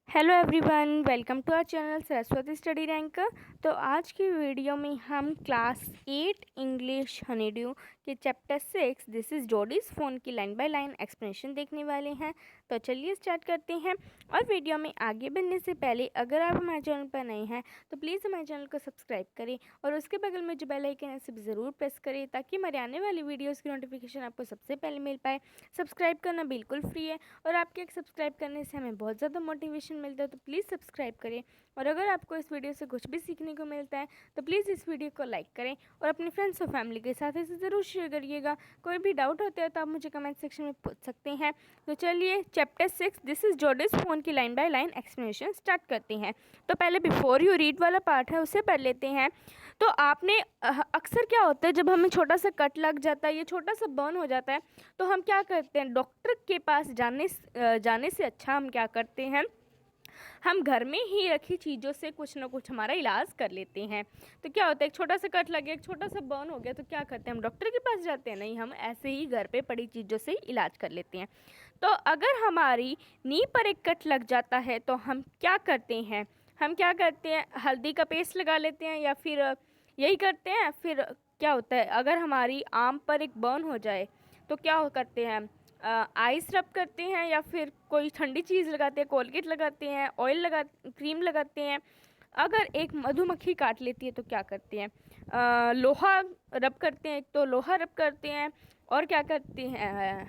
Hello everyone, welcome to our channel Saraswati study rank. तो आज की वीडियो में हम क्लास 8 इंग्लिश हनीड्यू के chapter 6 this is Jody's fawn की लाइन बाय लाइन एक्सप्लेनेशन देखने वाले हैं। तो चलिए स्टार्ट करते हैं। और वीडियो में आगे बढ़ने से पहले अगर आप हमारे चैनल पर नए हैं तो प्लीज़ हमारे चैनल को सब्सक्राइब करें और उसके बगल में जो बेल आइकन है उसे भी ज़रूर प्रेस करें ताकि हमारे आने वाली वीडियोज़ की नोटिफिकेशन आपको सबसे पहले मिल पाए। सब्सक्राइब करना बिल्कुल फ्री है और आपके एक सब्सक्राइब करने से हमें बहुत ज़्यादा मोटिवेशन मिलता है, तो प्लीज़ सब्सक्राइब करें। और अगर आपको इस वीडियो से कुछ भी सीखने को मिलता है तो प्लीज़ इस वीडियो को लाइक करें और अपने फ्रेंड्स और फैमिली के साथ इसे ज़रूर शेयर करिएगा। कोई भी डाउट होता है तो आप मुझे कमेंट सेक्शन में पूछ सकते हैं। तो चलिए chapter 6 this is Jody's fawn की line by line explanation start करते हैं। तो पहले बिफोर यू रीड वाला पार्ट है उसे पढ़ लेते हैं। तो आपने अक्सर क्या होता है जब हमें छोटा सा कट लग जाता है या छोटा सा बर्न हो जाता है तो हम क्या करते हैं, डॉक्टर के पास जाने से अच्छा हम क्या करते हैं, हम घर में ही रखी चीज़ों से कुछ ना कुछ हमारा इलाज कर लेते हैं। तो क्या होता है, एक छोटा सा कट लग गया, एक छोटा सा बर्न हो गया तो क्या करते हैं, हम डॉक्टर के पास जाते हैं? नहीं, हम ऐसे ही घर पे पड़ी चीज़ों से इलाज कर लेते हैं। तो अगर हमारी नी पर एक कट लग जाता है तो हम क्या करते हैं, हल्दी का पेस्ट लगा लेते हैं या फिर यही करते हैं। फिर क्या होता है, अगर हमारी आम पर एक बर्न हो जाए तो क्या करते हैं, आइस रब करते हैं या फिर कोई ठंडी चीज़ लगाते हैं, कोलगेट लगाते हैं, क्रीम लगाते हैं। अगर एक मधुमक्खी काट लेती है तो क्या करते हैं, लोहा रब करते हैं, एक तो लोहा रब करते हैं और क्या करते हैं,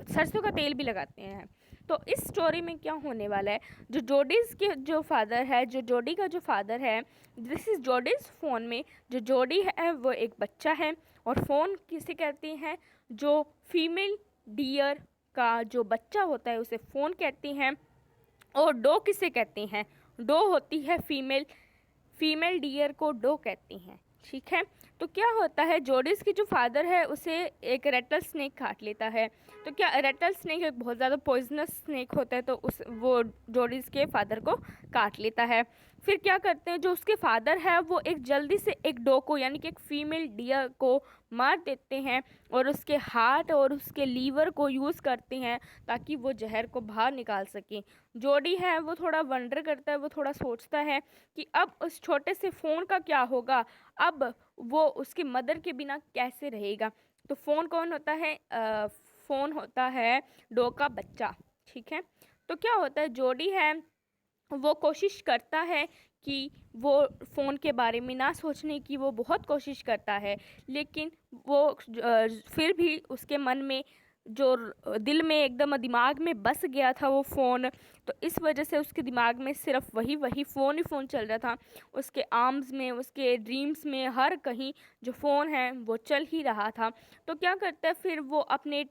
सरसों का तेल भी लगाते हैं। तो इस स्टोरी में क्या होने वाला है, जो जोडीज़ के जो फादर है, जो जोडी का जो फादर है, दिस इज़ जोडीज़ फ़ोन में जो जोडी है वो एक बच्चा है। और फ़ोन किसे कहते हैं, जो फीमेल डियर का जो बच्चा होता है उसे फ़ोन कहते हैं। और डो किसे कहते हैं, डो होती है फीमेल डियर को डो कहते हैं। ठीक है। तो क्या होता है, जोडिस की जो फादर है उसे एक रेटल स्नेक काट लेता है। तो क्या रेटल स्नेक एक बहुत ज़्यादा पॉइजनस स्नेक होता है, तो वो जोडिस के फादर को काट लेता है। फिर क्या करते हैं, जो उसके फादर है वो एक जल्दी से एक डो को यानी कि एक फीमेल डियर को मार देते हैं और उसके हार्ट और उसके लीवर को यूज़ करते हैं ताकि वो जहर को बाहर निकाल सकें। जोडी है वो थोड़ा वंडर करता है, वो थोड़ा सोचता है कि अब उस छोटे से फ़ोन का क्या होगा, अब वो उसकी मदर के बिना कैसे रहेगा। तो फ़ोन कौन होता है, फ़ोन होता है डो का बच्चा। ठीक है। तो क्या होता है, जोडी है वो कोशिश करता है कि वो फ़ोन के बारे में ना सोचने की वो बहुत कोशिश करता है, लेकिन वो फिर भी उसके मन में जो दिल में एकदम दिमाग में बस गया था वो फ़ोन, तो इस वजह से उसके दिमाग में सिर्फ वही फ़ोन ही फ़ोन चल रहा था। उसके आर्म्स में, उसके ड्रीम्स में, हर कहीं जो फ़ोन है वो चल ही रहा था। तो क्या करता है, फिर वो अपने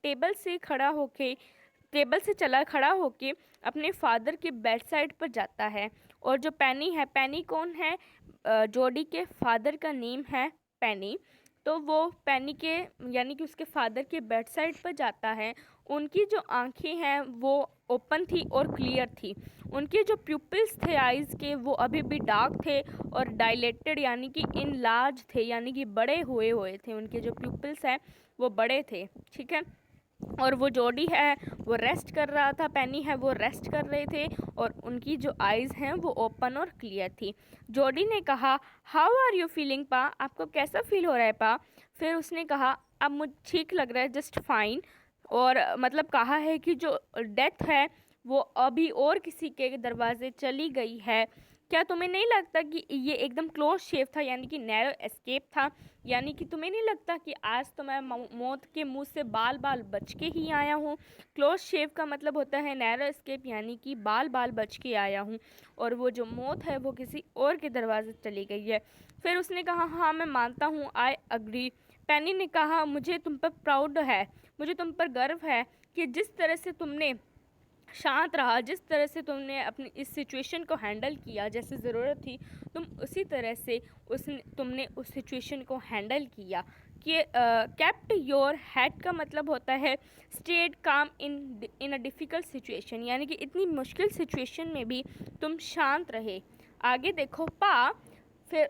टेबल से चला खड़ा होके अपने फादर के बेड साइड पर जाता है। और जो पैनी है, पैनी कौन है, जोडी के फादर का नेम है पैनी। तो वो पैनी के यानी कि उसके फादर के बेड साइड पर जाता है। उनकी जो आंखें हैं वो ओपन थी और क्लियर थी। उनके जो प्यूपिल्स थे आइज़ के वो अभी भी डार्क थे और डायलेटेड यानी कि इन लार्ज थे, यानी कि बड़े हुए थे। उनके जो प्यूपिल्स हैं वो बड़े थे। ठीक है। और वो जोडी है वो रेस्ट कर रहा था, पैनी है वो रेस्ट कर रहे थे और उनकी जो आइज़ हैं वो ओपन और क्लियर थी। जोडी ने कहा, हाउ आर यू फीलिंग पा, आपको कैसा फील हो रहा है पा। फिर उसने कहा, अब मुझे ठीक लग रहा है, जस्ट फाइन। और मतलब कहा है कि जो डेथ है वो अभी और किसी के दरवाजे चली गई है। क्या तुम्हें नहीं लगता कि ये एकदम क्लोज शेव था, यानी कि नैरो एस्केप था, यानी कि तुम्हें नहीं लगता कि आज तो मैं मौत के मुंह से बाल बाल बच के ही आया हूँ। क्लोज शेव का मतलब होता है नैरो एस्केप, यानी कि बाल बाल बच के आया हूँ और वो जो मौत है वो किसी और के दरवाजे चली गई है। फिर उसने कहा, हाँ मैं मानता हूँ, आई अग्री। पैनी ने कहा, मुझे तुम पर प्राउड है, मुझे तुम पर गर्व है कि जिस तरह से तुमने शांत रहा, जिस तरह से तुमने अपनी इस सिचुएशन को हैंडल किया, जैसे ज़रूरत थी तुम उसी तरह से तुमने उस सिचुएशन को हैंडल किया। कि केप्ट योर हेड का मतलब होता है स्टेड काम इन अ डिफ़िकल्ट सिचुएशन, यानी कि इतनी मुश्किल सिचुएशन में भी तुम शांत रहे। आगे देखो पा। फिर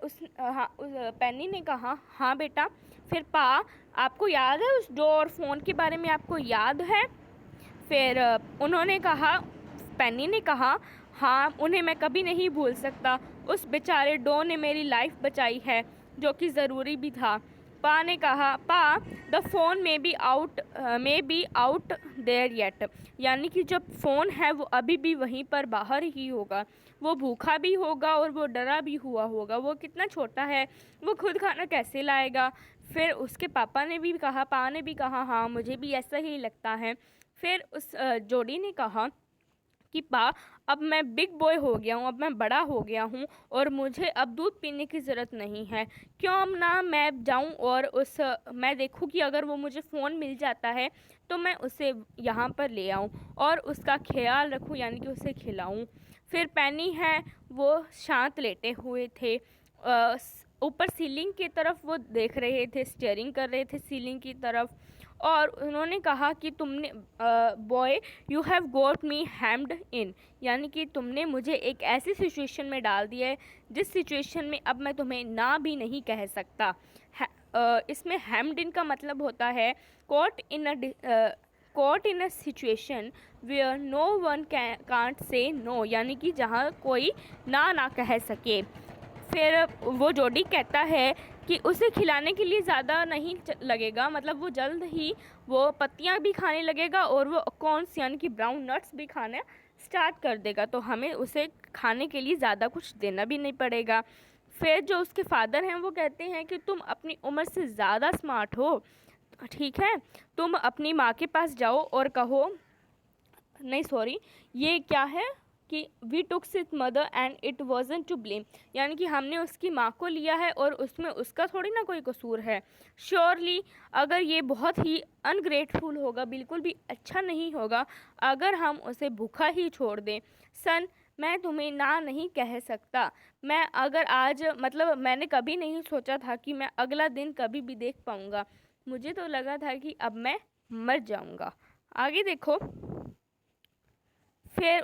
पैनी ने कहा, हाँ बेटा। फिर पा, आपको याद है उस डोर फ़ोन के बारे में, आपको याद है। फिर उन्होंने कहा, पैनी ने कहा, हाँ, उन्हें मैं कभी नहीं भूल सकता। उस बेचारे डो ने मेरी लाइफ बचाई है, जो कि ज़रूरी भी था। पा ने कहा, Pa the fawn may be out there yet, यानी कि जब फ़ोन है वो अभी भी वहीं पर बाहर ही होगा। वो भूखा भी होगा और वो डरा भी हुआ होगा। वो कितना छोटा है, वो खुद खाना कैसे लाएगा। फिर उसके पा ने भी कहा, हाँ मुझे भी ऐसा ही लगता है। फिर उस जोड़ी ने कहा कि पा, अब मैं बिग बॉय हो गया हूँ, अब मैं बड़ा हो गया हूँ और मुझे अब दूध पीने की ज़रूरत नहीं है। क्यों ना मैं जाऊँ और मैं देखूँ कि अगर वो मुझे फ़ोन मिल जाता है तो मैं उसे यहाँ पर ले आऊँ और उसका ख्याल रखूँ, यानी कि उसे खिलाऊँ। फिर पेनी है, वो शांत लेटे हुए थे। ऊपर सीलिंग की तरफ वो देख रहे थे, स्टेयरिंग कर रहे थे सीलिंग की तरफ। और उन्होंने कहा कि तुमने boy you have got me hemmed in, यानी कि तुमने मुझे एक ऐसी सिचुएशन में डाल दिया है जिस सिचुएशन में अब मैं तुम्हें ना भी नहीं कह सकता। इसमें हैम्ड इन का मतलब होता है caught in a situation where no one can't say no, यानी कि जहाँ कोई ना कह सके। फिर वो जोडी कहता है कि उसे खिलाने के लिए ज़्यादा नहीं लगेगा, मतलब वो जल्द ही वो पत्तियां भी खाने लगेगा और वो कॉर्न्स यानी कि ब्राउन नट्स भी खाना स्टार्ट कर देगा, तो हमें उसे खाने के लिए ज़्यादा कुछ देना भी नहीं पड़ेगा। फिर जो उसके फादर हैं वो कहते हैं कि तुम अपनी उम्र से ज़्यादा स्मार्ट हो, ठीक है, तुम अपनी माँ के पास जाओ और कहो, नहीं सॉरी, ये क्या है कि we took it mother and it wasn't to blame, यानी कि हमने उसकी माँ को लिया है और उसमें उसका थोड़ी ना कोई कसूर है। श्योरली अगर ये बहुत ही अनग्रेटफुल होगा, बिल्कुल भी अच्छा नहीं होगा अगर हम उसे भूखा ही छोड़ दें। सन, मैं तुम्हें ना नहीं कह सकता। मैं अगर आज मतलब मैंने कभी नहीं सोचा था कि मैं अगला दिन कभी भी देख पाऊँगा। मुझे तो लगा था कि अब मैं मर जाऊँगा। आगे देखो। फिर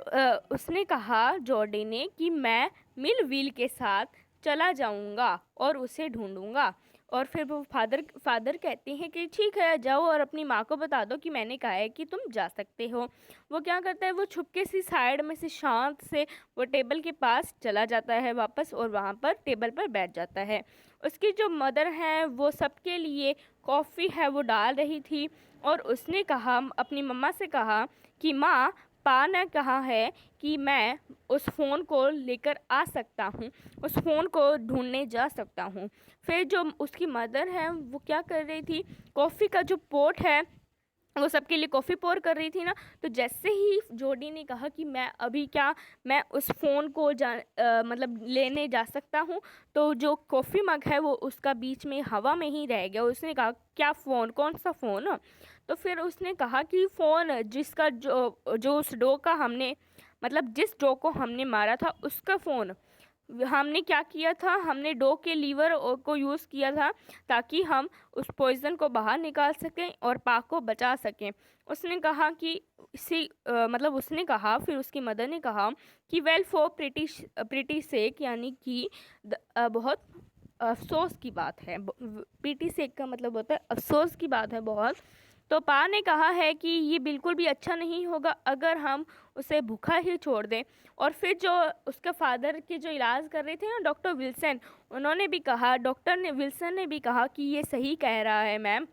उसने कहा जॉर्डी ने कि मैं मिल व्हील के साथ चला जाऊंगा और उसे ढूंढूंगा। और फिर वो फादर कहते हैं कि ठीक है, जाओ और अपनी माँ को बता दो कि मैंने कहा है कि तुम जा सकते हो। वो क्या करता है, वो छुपके सी साइड में से शांत से वो टेबल के पास चला जाता है वापस और वहाँ पर टेबल पर बैठ जाता है। उसकी जो मदर है वो सबके लिए कॉफ़ी है वो डाल रही थी और उसने कहा, अपनी मम्मा से कहा कि माँ, पा ने कहा है कि मैं उस फ़ोन को लेकर आ सकता हूँ, उस फ़ोन को ढूंढने जा सकता हूँ। फिर जो उसकी मदर है वो क्या कर रही थी, कॉफ़ी का जो पॉट है वो सबके लिए कॉफ़ी पोर कर रही थी ना, तो जैसे ही जोडी ने कहा कि मैं उस फ़ोन को मतलब लेने जा सकता हूँ, तो जो कॉफ़ी मग है वो उसका बीच में हवा में ही रह गया। उसने कहा, क्या फ़ोन, कौन सा फ़ोन? तो फिर उसने कहा कि फ़ोन जिसका जो उस डो का हमने मतलब जिस डो को हमने मारा था उसका फ़ोन। हमने क्या किया था, हमने डो के लीवर को यूज़ किया था ताकि हम उस पॉइज़न को बाहर निकाल सकें और पाक को बचा सकें। उसने कहा कि मतलब उसने कहा, फिर उसकी मदर ने कहा कि वेल फॉर प्रिटी सेक, यानी कि बहुत अफसोस की बात है। प्रिटी सेक का मतलब होता है अफसोस की बात है बहुत। तो पा ने कहा है कि ये बिल्कुल भी अच्छा नहीं होगा अगर हम उसे भूखा ही छोड़ दें। और फिर जो उसके फादर के जो इलाज कर रहे थे ना डॉक्टर विल्सन, विल्सन ने भी कहा कि ये सही कह रहा है मैम,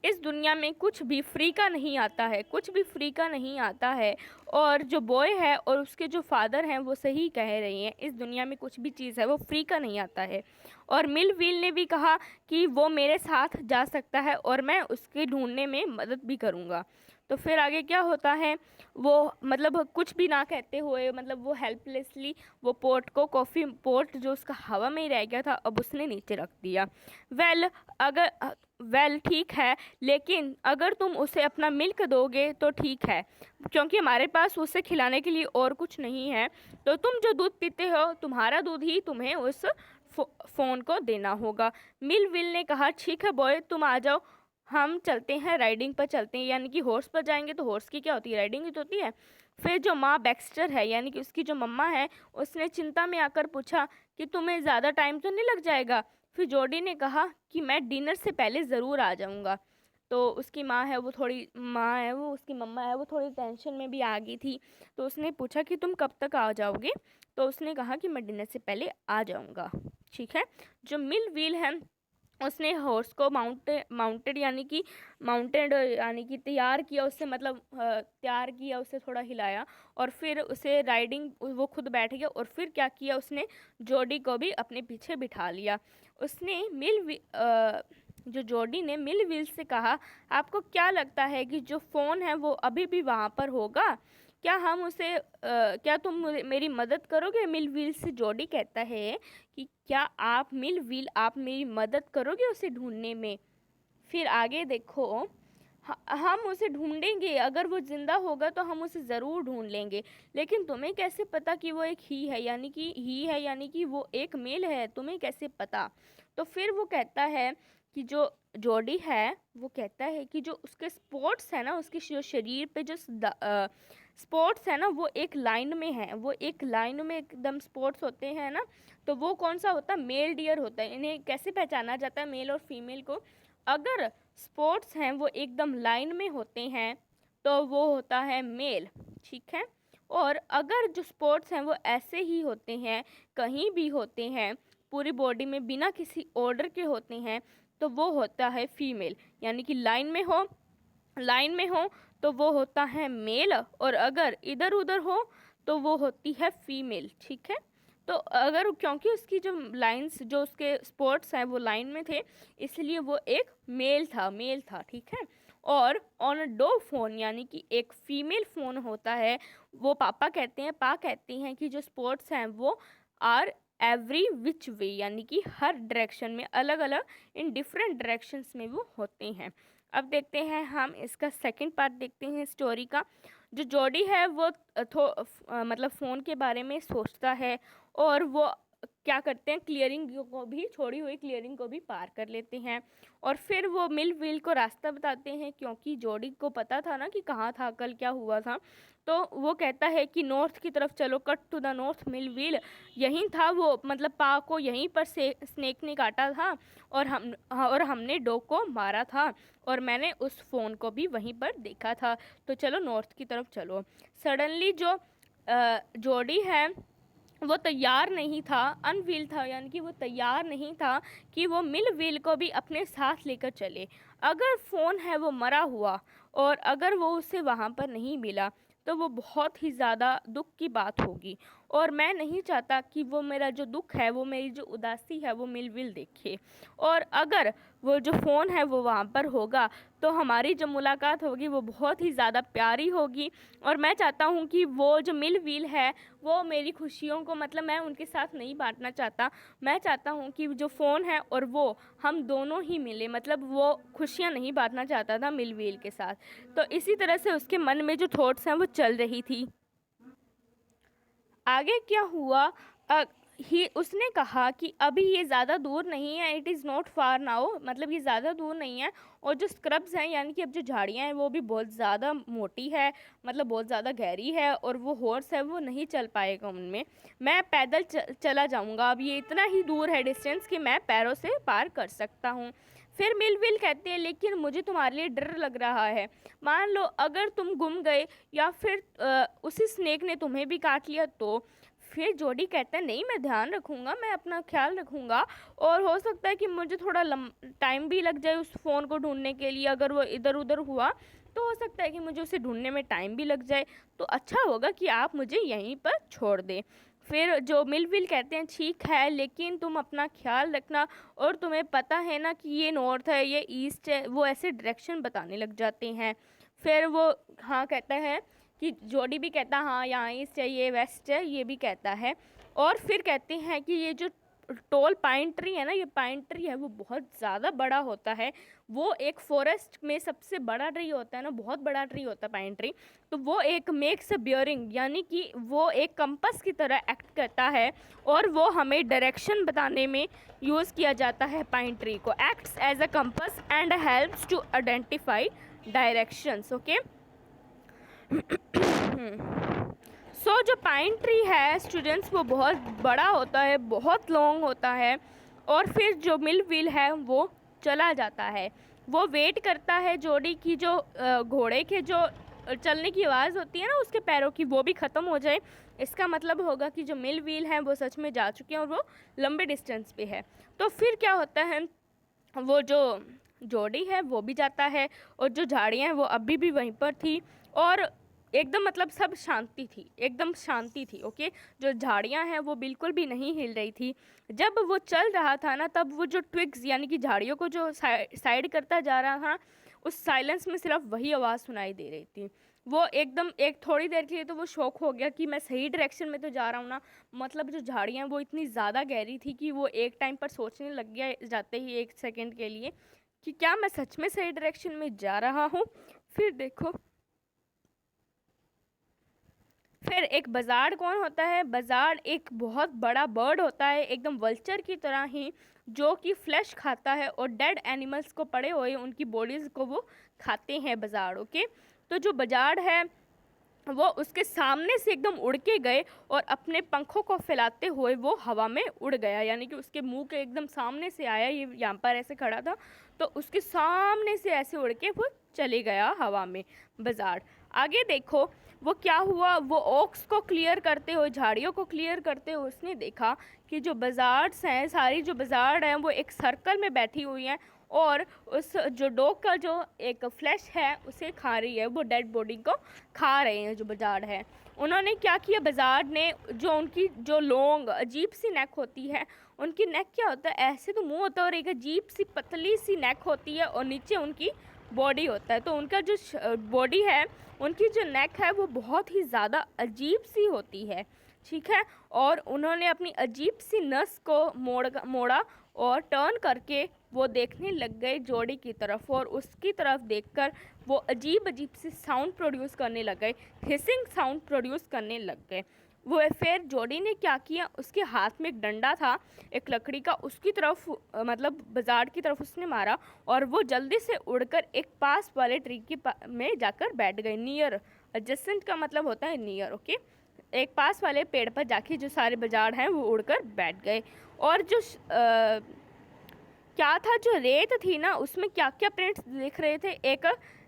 इस दुनिया में कुछ भी फ्री का नहीं आता है, कुछ भी फ्री का नहीं आता है। और जो बॉय है और उसके जो फादर हैं वो सही कह रही हैं, इस दुनिया में कुछ भी चीज़ है वो फ्री का नहीं आता है। और मिल व्हील ने भी कहा कि वो मेरे साथ जा सकता है और मैं उसके ढूंढने में मदद भी करूँगा। तो फिर आगे क्या होता है, वो मतलब कुछ भी ना कहते हुए, मतलब वो हेल्पलेसली वो कॉफ़ी पॉट जो उसका हवा में ही रह गया था, अब उसने नीचे रख दिया। वेल अगर वेल ठीक है, लेकिन अगर तुम उसे अपना मिल्क दोगे तो ठीक है, क्योंकि हमारे पास उसे खिलाने के लिए और कुछ नहीं है। तो तुम जो दूध पीते हो, तुम्हारा दूध ही तुम्हें उस फ़ोन को देना होगा। मिल विल ने कहा, ठीक है बॉय, तुम आ जाओ, हम चलते हैं, राइडिंग पर चलते हैं, यानी कि हॉर्स पर जाएंगे। तो हॉर्स की क्या होती है, राइडिंग ही तो होती है। फिर जो माँ बैक्स्टर है, यानी कि उसकी जो मम्मा है, उसने चिंता में आकर पूछा कि तुम्हें ज़्यादा टाइम तो नहीं लग जाएगा? फिर जॉडी ने कहा कि मैं डिनर से पहले ज़रूर आ जाऊँगा। तो उसकी माँ है वो उसकी मम्मा है वो थोड़ी टेंशन में भी आ गई थी। तो उसने पूछा कि तुम कब तक आ जाओगे? तो उसने कहा कि मैं डिनर से पहले आ जाऊँगा। ठीक है। जो मिल व्हील है उसने हॉर्स को माउंटेड यानी कि तैयार किया, उससे मतलब तैयार किया, उसे थोड़ा हिलाया और फिर उसे राइडिंग वो खुद बैठ गया और फिर क्या किया उसने जोडी को भी अपने पीछे बिठा लिया। उसने जो जोडी ने मिल व्हील से कहा, आपको क्या लगता है कि जो फ़ोन है वो अभी भी वहाँ पर होगा? क्या तुम मेरी मदद करोगे? मिल व्हील से जोडी कहता है कि क्या आप मेरी मदद करोगे उसे ढूंढने में? फिर आगे देखो, हम उसे ढूंढेंगे, अगर वो जिंदा होगा तो हम उसे ज़रूर ढूंढ लेंगे, लेकिन तुम्हें कैसे पता कि वो एक यानी कि वो एक मेल है, तुम्हें कैसे पता? तो फिर वो कहता है कि जो जॉडी है वो कहता है कि जो उसके स्पॉट्स है ना, उसके जो शरीर पे जो स्पॉट्स है ना वो एक लाइन में है, वो एक लाइन में एकदम स्पॉट्स होते हैं ना। तो वो कौन सा होता है? मेल डियर होता है। इन्हें कैसे पहचाना जाता है मेल और फीमेल को? अगर स्पॉट्स हैं वो एकदम लाइन में होते हैं तो वो होता है मेल। ठीक है। और अगर जो स्पॉट्स हैं वो ऐसे ही होते हैं, कहीं भी होते हैं, पूरी बॉडी में बिना किसी ऑर्डर के होते हैं, तो वो होता है फीमेल। यानी कि लाइन में हो तो वो होता है मेल, और अगर इधर उधर हो तो वो होती है फीमेल। ठीक है। तो अगर क्योंकि उसकी जो लाइंस, जो उसके स्पॉट्स हैं वो लाइन में थे, इसलिए वो एक मेल था। ठीक है। और ऑन अ डो फोन यानी कि एक फीमेल फोन होता है, वो पा कहती हैं कि जो स्पॉट्स हैं वो आर एवरी विच वे, यानी कि हर डायरेक्शन में, अलग अलग इन डिफरेंट डायरेक्शंस में वो होते हैं। अब देखते हैं हम इसका सेकंड पार्ट देखते हैं स्टोरी का। जो जॉडी है वो मतलब फ़ोन के बारे में सोचता है और वो क्या करते हैं, छोड़ी हुई क्लियरिंग को भी पार कर लेते हैं। और फिर वो मिल व्हील को रास्ता बताते हैं, क्योंकि जॉडी को पता था ना कि कहाँ था, कल क्या हुआ था। तो वो कहता है कि नॉर्थ की तरफ चलो, cut to the north. Mill wheel यहीं था, वो मतलब पा को यहीं पर से स्नेक ने काटा था और हमने डॉग को मारा था, और मैंने उस फ़ोन को भी वहीं पर देखा था, तो चलो नॉर्थ की तरफ चलो। सडनली जो जॉडी है वो तैयार नहीं था, अनव्हील था, यानी कि वो तैयार नहीं था कि वो मिल व्हील को भी अपने साथ लेकर चले। अगर फ़ोन है वो मरा हुआ और अगर वो उसे वहाँ पर नहीं मिला तो वो बहुत ही ज़्यादा दुख की बात होगी, और मैं नहीं चाहता कि वो मेरा जो दुख है, वो मेरी जो उदासी है, वो मिल व्हील देखे। और अगर वो जो फ़ोन है वो वहाँ पर होगा तो हमारी जो मुलाकात होगी वो बहुत ही ज़्यादा प्यारी होगी, और मैं चाहता हूँ कि वो जो मिल व्हील है वो मेरी खुशियों को, मतलब मैं उनके साथ नहीं बांटना चाहता। मैं चाहता हूँ कि जो फ़ोन है और वो हम दोनों ही मिले, मतलब वो खुशियाँ नहीं बांटना चाहता था मिल व्हील के साथ। तो इसी तरह से उसके मन में जो थॉट्स हैं वो चल रही थी। आगे क्या हुआ? उसने कहा कि अभी ये ज़्यादा दूर नहीं है, it is not far now, मतलब ये ज़्यादा दूर नहीं है। और जो स्क्रब्स हैं यानी कि अब जो झाड़ियाँ हैं वो भी बहुत ज़्यादा मोटी है, मतलब बहुत ज़्यादा गहरी है, और वो हॉर्स है वो नहीं चल पाएगा उनमें। मैं पैदल चला जाऊँगा, अब ये इतना ही दूर है डिस्टेंस कि मैं पैरों से पार कर सकता हूँ। फिर मिल व्हील कहते हैं, लेकिन मुझे तुम्हारे लिए डर लग रहा है। मान लो अगर तुम गुम गए या फिर उसी स्नेक ने तुम्हें भी काट लिया तो? फिर जॉडी कहता है, नहीं, मैं ध्यान रखूँगा, मैं अपना ख्याल रखूँगा, और हो सकता है कि मुझे थोड़ा टाइम भी लग जाए उस फ़ोन को ढूंढने के लिए। अगर वो इधर उधर हुआ तो हो सकता है कि मुझे उसे ढूंढने में टाइम भी लग जाए, तो अच्छा होगा कि आप मुझे यहीं पर छोड़ दें। फिर जो मिल व्हील कहते हैं, ठीक है, लेकिन तुम अपना ख्याल रखना, और तुम्हें पता है ना कि ये नॉर्थ है, ये ईस्ट है, वो ऐसे डायरेक्शन बताने लग जाते हैं। फिर वो हाँ कहता है कि जॉडी भी कहता है हाँ यहाँ ईस्ट है, ये वेस्ट है, ये भी कहता है। और फिर कहते हैं कि ये जो टॉल पाइन ट्री है ना, ये पाइन ट्री है वो बहुत ज़्यादा बड़ा होता है, वो एक फॉरेस्ट में सबसे बड़ा ट्री होता है ना, बहुत बड़ा ट्री होता है पाइन ट्री। तो वो एक मेक्स अ बियरिंग, यानी कि वो एक कंपस की तरह एक्ट करता है, और वो हमें डायरेक्शन बताने में यूज़ किया जाता है। पाइन ट्री को acts as a compass and helps to identify directions. Okay. So जो पाइन ट्री है स्टूडेंट्स, वो बहुत बड़ा होता है, बहुत लॉन्ग होता है, और फिर जो मिल व्हील है वो चला जाता है। वो वेट करता है जोड़ी की जो घोड़े के जो चलने की आवाज़ होती है ना उसके पैरों की, वो भी ख़त्म हो जाए। इसका मतलब होगा कि जो मिल व्हील हैं वो सच में जा चुके हैं और वो लंबे डिस्टेंस पे है। तो फिर क्या होता है, वो जो जोड़ी है वो भी जाता है और जो झाड़ियाँ हैं वो अभी भी वहीं पर थी और एकदम मतलब सब शांति थी, एकदम शांति थी। ओके, जो झाड़ियाँ हैं वो बिल्कुल भी नहीं हिल रही थी। जब वो चल रहा था ना तब वो जो ट्विग्स यानी कि झाड़ियों को जो साइड करता जा रहा था, उस साइलेंस में सिर्फ वही आवाज़ सुनाई दे रही थी। वो एकदम एक थोड़ी देर के लिए तो वो शॉक हो गया कि मैं सही डायरेक्शन में तो जा रहा हूँ ना। मतलब जो झाड़ियाँ वो इतनी ज़्यादा गहरी थी कि वो एक टाइम पर सोचने लग गया जाते ही एक सेकंड के लिए कि क्या मैं सच में सही डायरेक्शन में जा रहा हूँ। फिर देखो, फिर एक बजार्ड कौन होता है? बजार्ड एक बहुत बड़ा बर्ड होता है, एकदम वल्चर की तरह ही, जो कि फ्लैश खाता है और डेड एनिमल्स को पड़े हुए उनकी बॉडीज को वो खाते हैं बजार्ड। ओके, तो जो बजार्ड है वो उसके सामने से एकदम उड़ के गए और अपने पंखों को फैलाते हुए वो हवा में उड़ गया, यानी कि उसके मुंह के एकदम सामने से आया, ये यहाँ पर ऐसे खड़ा था तो उसके सामने से ऐसे उड़ के वो चले गया हवा में बजार्ड। आगे देखो वो क्या हुआ, वो ओक्स को क्लियर करते हुए, झाड़ियों को क्लियर करते हुए उसने देखा कि जो बजार्ड्स हैं, सारी जो बजार्ड हैं वो एक सर्कल में बैठी हुई हैं और उस जो डॉग का जो एक फ्लैश है उसे खा रही है, वो डेड बॉडी को खा रहे हैं जो बजार्ड है। उन्होंने क्या किया, बजार्ड ने जो उनकी जो लॉन्ग अजीब सी नेक होती है, उनकी नेक क्या होता है, ऐसे तो मुंह होता है और एक अजीब सी पतली सी नेक होती है और नीचे उनकी बॉडी होता है। तो उनका जो बॉडी है, उनकी जो नेक है वो बहुत ही ज़्यादा अजीब सी होती है, ठीक है। और उन्होंने अपनी अजीब सी नस को मोड़ा और टर्न करके वो देखने लग गए जोड़ी की तरफ और उसकी तरफ देखकर वो अजीब अजीब से साउंड प्रोड्यूस करने लग गए, हिसिंग साउंड प्रोड्यूस करने लग गए। वो फिर जोड़ी ने क्या किया, उसके हाथ में एक डंडा था एक लकड़ी का, उसकी तरफ मतलब बजार्ड की तरफ उसने मारा और वो जल्दी से उड़कर एक पास वाले ट्री के में जाकर बैठ गए। नियर एडजेसेंट का मतलब होता है नियर। ओके, एक पास वाले पेड़ पर जाके जो सारे बजार्ड हैं वो उड़कर बैठ गए। और जो क्या था, जो रेत थी ना उसमें क्या क्या प्रिंट्स दिख रहे थे, एक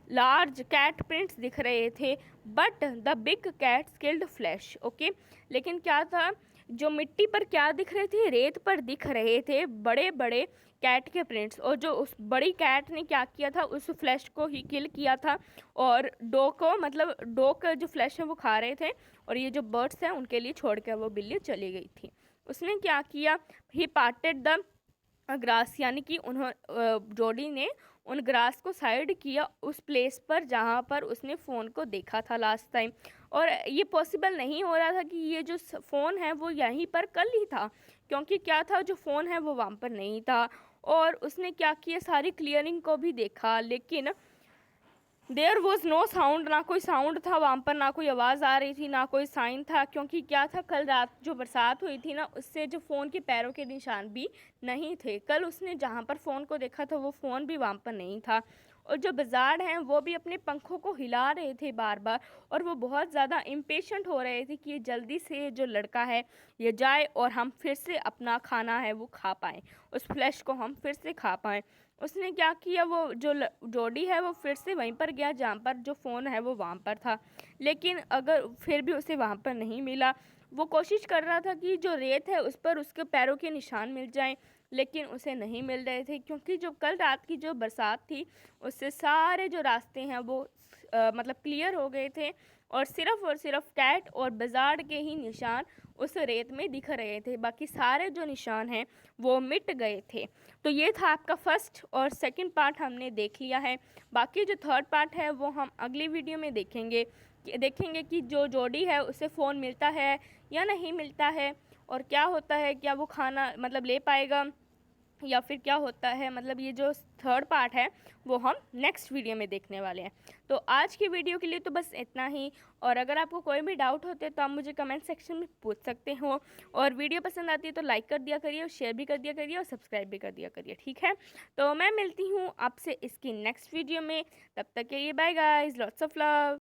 लार्ज कैट प्रिंट्स दिख रहे थे, but the big cat killed Flash. Okay, लेकिन क्या था, जो मिट्टी पर क्या दिख रहे थे, रेत पर दिख रहे थे बड़े बड़े कैट के प्रिंट्स। और जो उस बड़ी कैट ने क्या किया था, उस फ्लैश को ही किल किया था और डॉग को, मतलब डॉग का जो फ्लैश है वो खा रहे थे और ये जो बर्ड्स हैं उनके लिए छोड़कर वो बिल्ली चली गई थी। उसने क्या किया, ही पार्टेड द ग्रास, यानी कि जोडी ने उन ग्रास को साइड किया उस प्लेस पर जहाँ पर उसने फ़ोन को देखा था लास्ट टाइम। और ये पॉसिबल नहीं हो रहा था कि ये जो फ़ोन है वो यहीं पर कल ही था, क्योंकि क्या था, जो फ़ोन है वो वहाँ पर नहीं था। और उसने क्या किया, सारी क्लियरिंग को भी देखा, लेकिन देयर वॉज नो साउंड, ना कोई साउंड था वहाँ पर, ना कोई आवाज़ आ रही थी, ना कोई साइन था। क्योंकि क्या था, कल रात जो बरसात हुई थी ना उससे जो फ़ोन के पैरों के निशान भी नहीं थे। कल उसने जहाँ पर फ़ोन को देखा था वो फ़ोन भी वहाँ पर नहीं था। और जो बजार्ड हैं वो भी अपने पंखों को हिला रहे थे बार बार और वो बहुत ज़्यादा इम्पेशेंट हो रहे थे कि ये जल्दी से जो लड़का है ये जाए और हम फिर से अपना खाना है वो खा पाएँ, उस फ्लैश को हम फिर से खा पाएँ। उसने क्या किया, वो जो जोडी है वो फिर से वहीं पर गया जहाँ पर जो फ़ोन है वो वहाँ पर था, लेकिन अगर फिर भी उसे वहाँ पर नहीं मिला। वो कोशिश कर रहा था कि जो रेत है उस पर उसके पैरों के निशान मिल जाएं, लेकिन उसे नहीं मिल रहे थे, क्योंकि जो कल रात की जो बरसात थी उससे सारे जो रास्ते हैं वो मतलब क्लियर हो गए थे और सिर्फ कैट और बजार्ड के ही निशान उस रेत में दिख रहे थे, बाकी सारे जो निशान हैं वो मिट गए थे। तो ये था आपका फर्स्ट और सेकंड पार्ट हमने देख लिया है। बाकी जो थर्ड पार्ट है वो हम अगली वीडियो में देखेंगे कि जो जोडी है उसे फ़ोन मिलता है या नहीं मिलता है और क्या होता है, क्या वो खाना मतलब ले पाएगा या फिर क्या होता है। मतलब ये जो थर्ड पार्ट है वो हम नेक्स्ट वीडियो में देखने वाले हैं। तो आज की वीडियो के लिए तो बस इतना ही, और अगर आपको कोई भी डाउट होते तो आप मुझे कमेंट सेक्शन में पूछ सकते हो, और वीडियो पसंद आती है तो लाइक कर दिया करिए और शेयर भी कर दिया करिए और सब्सक्राइब भी कर दिया करिए, ठीक है। तो मैं मिलती हूँ आपसे इसकी नेक्स्ट वीडियो में, तब तक के लिए bye guys, lots of love.